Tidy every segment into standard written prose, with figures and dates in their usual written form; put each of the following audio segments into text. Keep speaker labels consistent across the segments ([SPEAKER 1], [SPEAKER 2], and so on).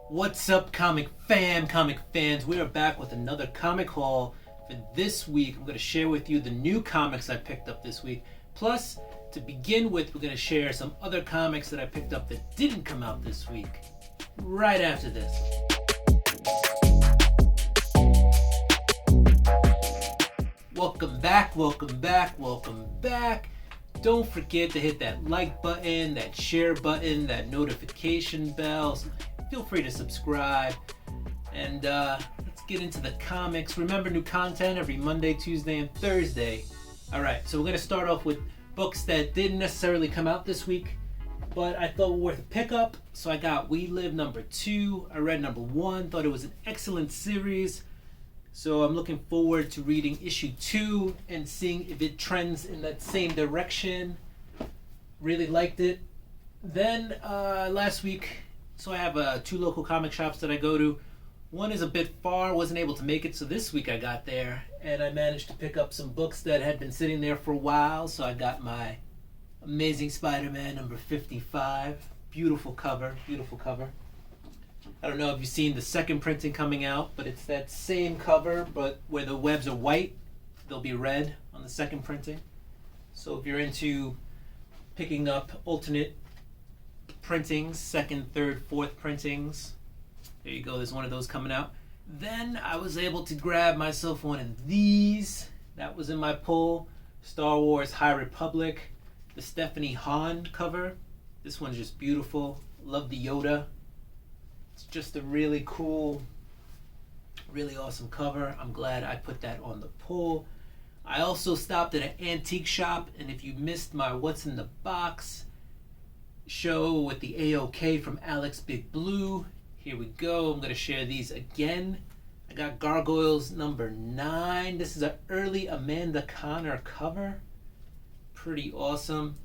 [SPEAKER 1] What's up, comic fans? We are back with another comic haul. For this week, I'm going to share with you the new comics I picked up this week. Plus, to begin with, we're going to share some other comics that I picked up that didn't come out this week. Right after this. Welcome back. Don't forget to hit that like button, that share button, that notification bell. Feel free to subscribe. And let's get into the comics. Remember, new content every Monday, Tuesday, and Thursday. Alright, so we're going to start off with books that didn't necessarily come out this week, but I thought were worth a pickup. So I got We Live number 2. I read number 1. Thought it was an excellent series. So I'm looking forward to reading issue 2 and seeing if it trends in that same direction. Really liked it. Then last week, so I have 2 local comic shops that I go to. One is a bit far, wasn't able to make it, so this week I got there and I managed to pick up some books that had been sitting there for a while. So I got my Amazing Spider-Man number 55. Beautiful cover. I don't know if you've seen the second printing coming out, but it's that same cover, but where the webs are white, they'll be red on the second printing. So if you're into picking up alternate printings, second, third, fourth printings, there you go, there's one of those coming out. Then I was able to grab myself one of these. That was in my pull. Star Wars High Republic, the Stephanie Hahn cover. This one's just beautiful. Love the Yoda. It's just a really cool, really awesome cover. I'm glad I put that on the pull. I also stopped at an antique shop, and if you missed my What's in the Box show with the AOK from Alex Big Blue, here we go. I'm going to share these again. I got Gargoyles number 9. This is an early Amanda Connor cover. Pretty awesome.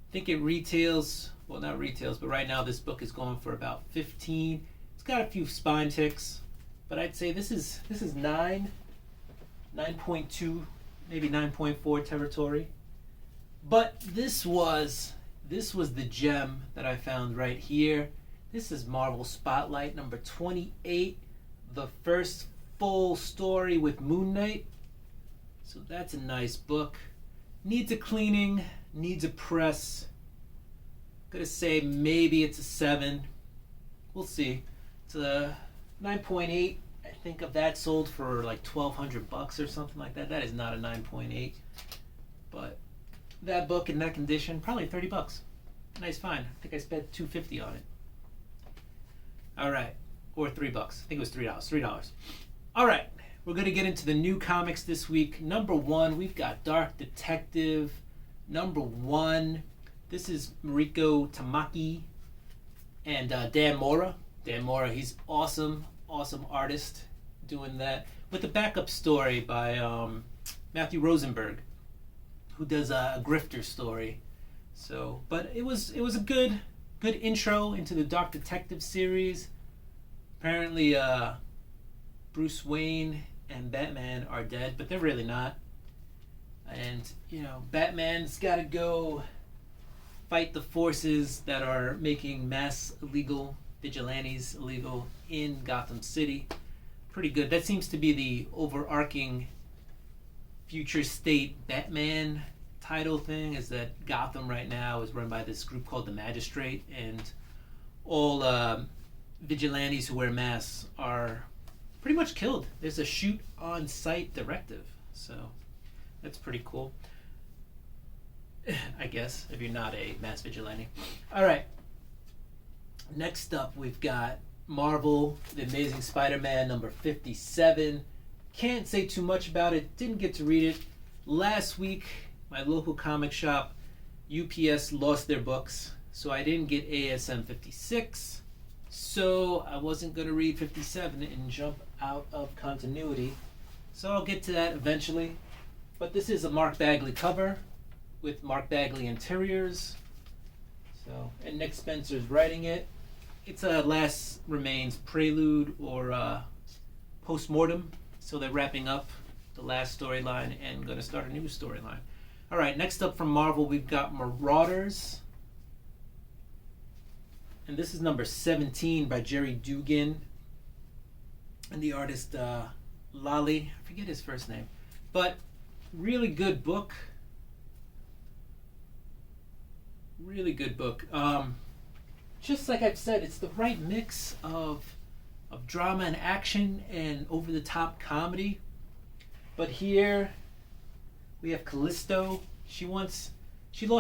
[SPEAKER 1] I think it retails, well, not retails, but right now this book is going for about 15. It's got a few spine ticks, but I'd say this is 9.2, maybe 9.4 territory. But this was the gem that I found right here. This is Marvel Spotlight number 28, the first full story with Moon Knight. So that's a nice book. Needs a cleaning, needs a press. Gonna say maybe it's a 7. We'll see. It's a 9.8. I think of that sold for like $1,200 or something like that. That is not a 9.8. But that book in that condition, probably $30. Nice find. I think I spent $2.50 on it. All right, or $3. I think it was $3. $3. All right, we're gonna get into the new comics this week. Number 1, we've got Dark Detective. Number 1. This is Mariko Tamaki and Dan Mora. Dan Mora, he's awesome artist doing that. With the backup story by Matthew Rosenberg, who does a grifter story. So, but it was a good intro into the Dark Detective series. Apparently, Bruce Wayne and Batman are dead, but they're really not. And, you know, Batman's got to go fight the forces that are making mass illegal vigilantes illegal in Gotham City. Pretty good. That seems to be the overarching future state Batman title thing, is that Gotham right now is run by this group called the Magistrate, and all vigilantes who wear masks are pretty much killed. There's a shoot on sight directive, so that's pretty cool, I guess, if you're not a mass vigilante. All right. Next up, we've got Marvel, The Amazing Spider-Man number 57. Can't say too much about it. Didn't get to read it. Last week, my local comic shop, UPS, lost their books, so I didn't get ASM 56. So I wasn't going to read 57 and jump out of continuity. So I'll get to that eventually. But this is a Mark Bagley cover with Mark Bagley interiors. So, and Nick Spencer's writing it. It's a Last Remains prelude or post-mortem. So they're wrapping up the last storyline and going to start a new storyline. All right, next up from Marvel, we've got Marauders. And this is number 17 by Jerry Dugan. And the artist Lally, I forget his first name. But really good book. Really good book. Just like I've said, it's the right mix of drama and action and over-the-top comedy. But here we have Callisto. She lost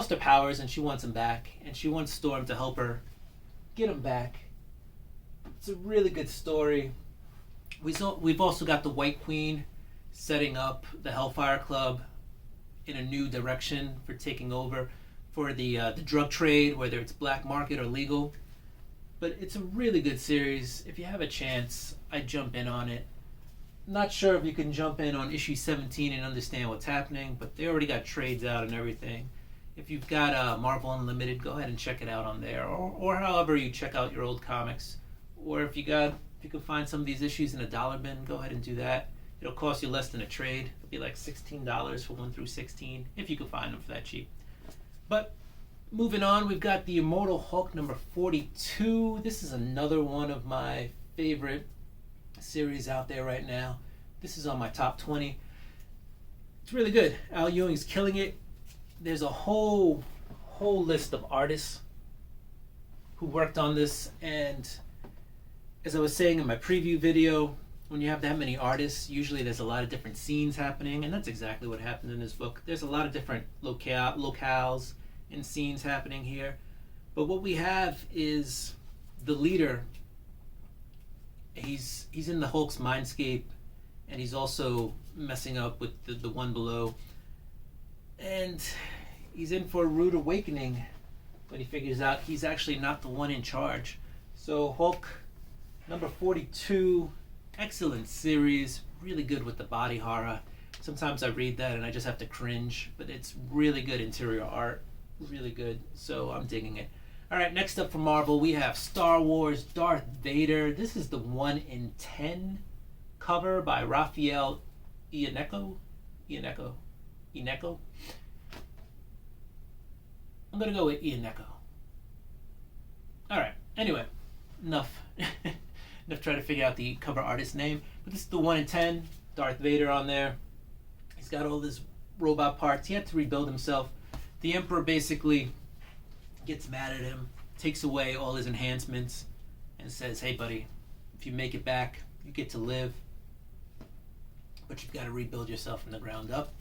[SPEAKER 1] her powers and she wants them back, and she wants Storm to help her get them back. It's a really good story. We've also got the White Queen setting up the Hellfire Club in a new direction for taking over for the drug trade, whether it's black market or legal. But it's a really good series. If you have a chance, I'd jump in on it. Not sure if you can jump in on issue 17 and understand what's happening, but they already got trades out and everything. If you've got Marvel Unlimited, go ahead and check it out on there, or however you check out your old comics. Or if you can find some of these issues in a dollar bin, go ahead and do that. It'll cost you less than a trade. It'll be like $16 for 1 through 16, if you can find them for that cheap. But moving on, we've got the Immortal Hulk number 42. This is another one of my favorite series out there right now. This is on my top 20. It's really good. Al Ewing's killing it. There's a whole list of artists who worked on this, and as I was saying in my preview video, when you have that many artists, usually there's a lot of different scenes happening, and that's exactly what happened in this book. There's a lot of different locales and scenes happening here. But what we have is the leader. He's in the Hulk's mindscape, and he's also messing up with the one below. And he's in for a rude awakening when he figures out he's actually not the one in charge. So Hulk number 42, excellent series, really good with the body horror. Sometimes I read that and I just have to cringe, but it's really good interior art, really good, so I'm digging it. Alright, next up from Marvel, we have Star Wars Darth Vader. This is the 1 in 10 cover by Raphael Iannecco. I'm going to go with Iannecco. Alright, anyway, enough trying to figure out the cover artist's name. But this is the 1 in 10, Darth Vader on there. He's got all his robot parts. He had to rebuild himself. The Emperor basically gets mad at him, takes away all his enhancements, and says, hey buddy, if you make it back, you get to live, but you've got to rebuild yourself from the ground up.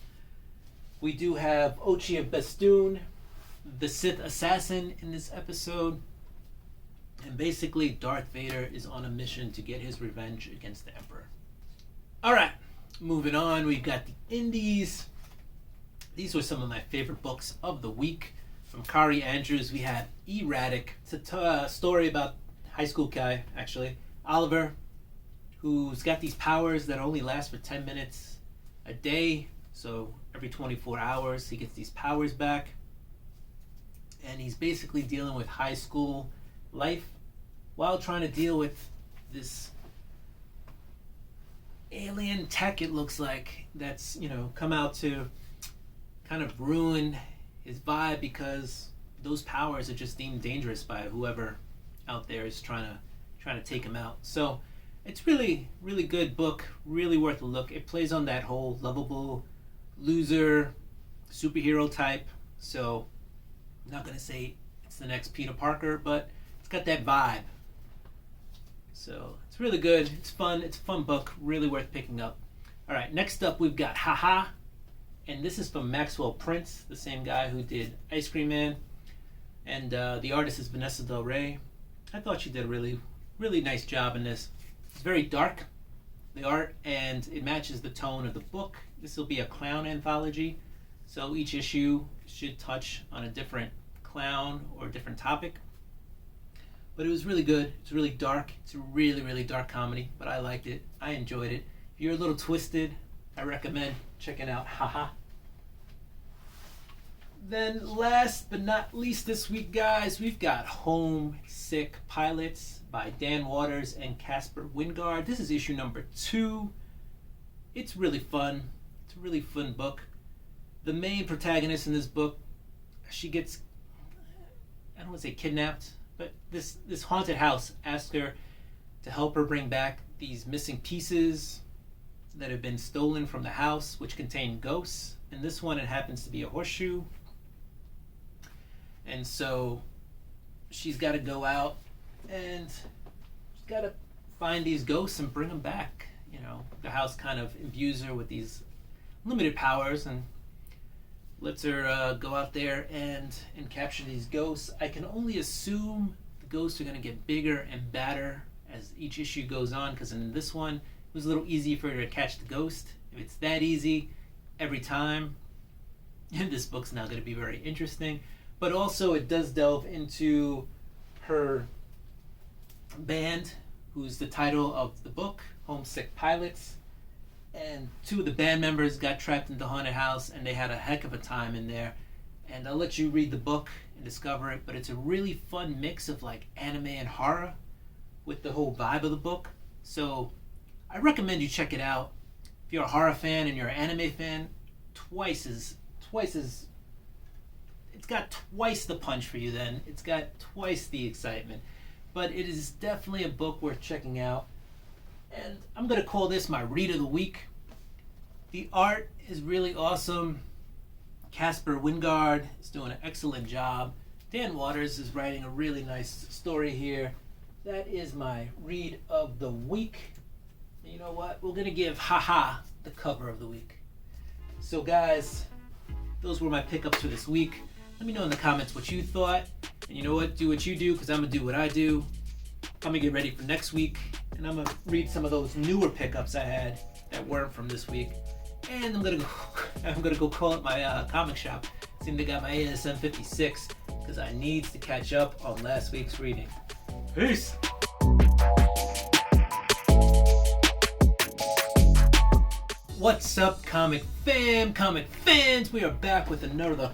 [SPEAKER 1] We do have Ochi of Bestoon, the Sith assassin, in this episode. And basically, Darth Vader is on a mission to get his revenge against the Emperor. Alright, moving on, we've got the Indies. These were some of my favorite books of the week. From Kari Andrews, we had Erratic. It's a story about high school guy, actually, Oliver, who's got these powers that only last for 10 minutes a day. So every 24 hours, he gets these powers back. And he's basically dealing with high school life while trying to deal with this alien tech, it looks like, that's come out to kind of ruin his vibe, because those powers are just deemed dangerous by whoever out there is trying to take him out. So it's really good book, really worth a look. It plays on that whole lovable loser superhero type. So I'm not gonna say it's the next Peter Parker, but it's got that vibe. So it's really good. It's fun. It's a fun book. Really worth picking up. All right, next up we've got Haha. And this is from Maxwell Prince, the same guy who did Ice Cream Man. And the artist is Vanessa Del Rey. I thought she did a really nice job in this. It's very dark, the art, and it matches the tone of the book. This will be a clown anthology. So each issue should touch on a different clown or a different topic. But it was really good. It's really dark. It's a really dark comedy, but I liked it. I enjoyed it. If you're a little twisted, I recommend checking out Haha. Then last but not least this week, guys, we've got Homesick Pilots by Dan Waters and Casper Wingard. This is issue number 2. It's really fun. It's a really fun book. The main protagonist in this book, she gets, I don't want to say kidnapped, But this haunted house asks her to help her bring back these missing pieces that have been stolen from the house, which contain ghosts. In this one, it happens to be a horseshoe. And so she's got to go out and she's got to find these ghosts and bring them back. You know, the house kind of imbues her with these limited powers and lets her go out there and capture these ghosts. I can only assume the ghosts are going to get bigger and badder as each issue goes on, because in this one, it was a little easy for her to catch the ghost. If it's that easy every time, this book's now going to be very interesting. But also it does delve into her band, who's the title of the book, Homesick Pilots. And two of the band members got trapped in the haunted house and they had a heck of a time in there. And I'll let you read the book and discover it, but it's a really fun mix of like anime and horror with the whole vibe of the book. So I recommend you check it out. If you're a horror fan and you're an anime fan, twice as it's got twice the punch for you then. It's got twice the excitement. But it is definitely a book worth checking out. And I'm going to call this my read of the week. The art is really awesome. Casper Wingard is doing an excellent job. Dan Waters is writing a really nice story here. That is my read of the week. And you know what? We're going to give Haha the cover of the week. So guys, those were my pickups for this week. Let me know in the comments what you thought. And you know what? Do what you do, because I'm going to do what I do. I'm going to get ready for next week. And I'm going to read some of those newer pickups I had that weren't from this week. And I'm going to go call up my comic shop. See if they got my ASM 56, because I need to catch up on last week's reading. Peace! What's up, comic fans? We are back with another